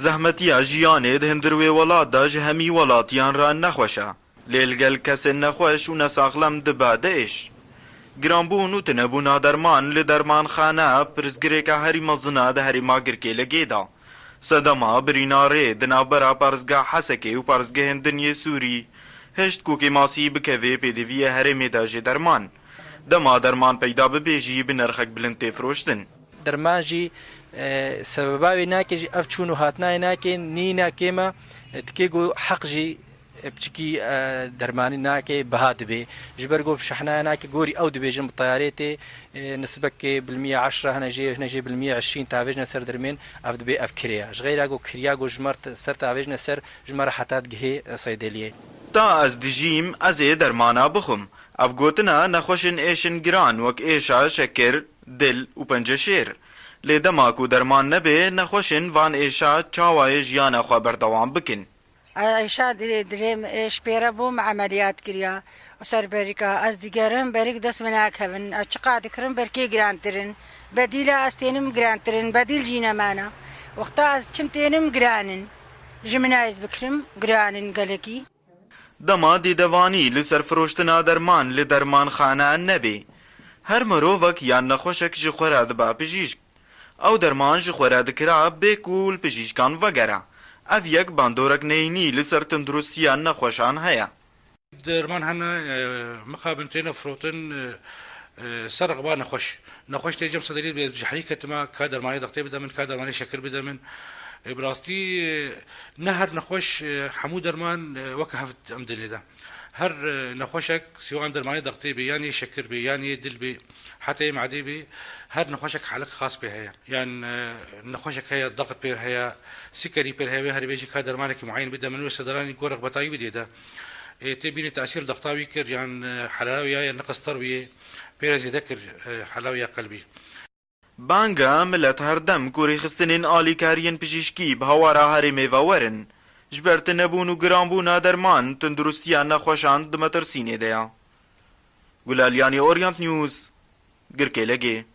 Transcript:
زەحمەتیە ژیانێ هەندروێ وڵاتدا ji hemî welatîyan re nexweş e. Lêlgel kesên nexweş û nesaxlem dibe Daeş. Giranbûn û tunebûna derman li dermanxane pirsgirêka herî mezin e di herêma Girkêlekê de. Sedema birînarê di navbera Parêzgeha Hesekê û parêzgehên Dinyê Sûrî hişt ku kêmasî bikeve pêdiviyê herêmê de jê derman. Dema derman peyda bibe jî bi nirxek bilind tê firoştin. Derman jî sebebavê nake jî ev çûn û hatinayê nake nîna kême tikê got heq jî بچکی درمانی ناکێ بەها دەبێ ji ber got şehnaya nake gorî ew dibêjin bi tayarê tê nisbekê bilmiya 10 hinejê bilmiya 20 tavêjine ser dermên ev dibê ev kiriya ji xêra got kiriya got ji me ser tavêjine ser ji me re heta digihê seydeliyê. Ta ez dijîm ez ê dermana bixwim. Ev gotina nexweşên êşin giran wek êşa şekir, dil û penceşêr. Lê dema ku derman nebe nexweşên van êşa çawayê jiyana xwe berdewam bikin. عیشا درێم شپێرە بووم عملیات کریا سەربەریکە ئەس دیگەرم بەریک دەست من ناکەون چقا دکردم بەرکێ گرانترن بەدیلە ئەس تێنم گرانترن بەدیل ژی نەمانە وەختا ئەس چم تێنم گرانن ژ منایز بکرم گرانن گەلێکی دەما دیدەوانی لەسەر فرۆشتنا دەرمان لە دەرمانخانە نەبێ هەر مرۆڤک یان نەخۆشێک ji xwe re diba pijîşk ew derman ji xwe re dikira bê ku li pijîşkan vegere. Ev yek bandorek neyînî li ser tenduristiya nexweşan heye. Derman hene mixabin têne firotin ser reqba nexweş. Nexweş tê cem sedelî ji herî ketima ka dermanê dextê bide min, ka dermanê şekir bide min. Bi rastî ne her nexweş hemû derman weke hev em dinê de. Her nexweşek sîwan dermanê dextê bê yanî şekir bê yanî dil bê heta madê bê her nexweşek helik xas pê heye. Yan nexweşek heye daqet pêr heye سكري برهاوي هربيجي كادر مالك معين بدا من وسدراني كورق بطاي بديدا تبين تاثير ضغطاوي كر يعني حلاوي يا نقص ترويه بيرز يذكر حلاوي قلبي بانگا ملت هردم کوری خستنین آلی کارین پزیشکی بهوارا هرمی وورن جبرت نبون و گرانبون درمان تندرستیان نخوشان دمترسینه دیا گلالیانی اورینت نیوز گرکلگی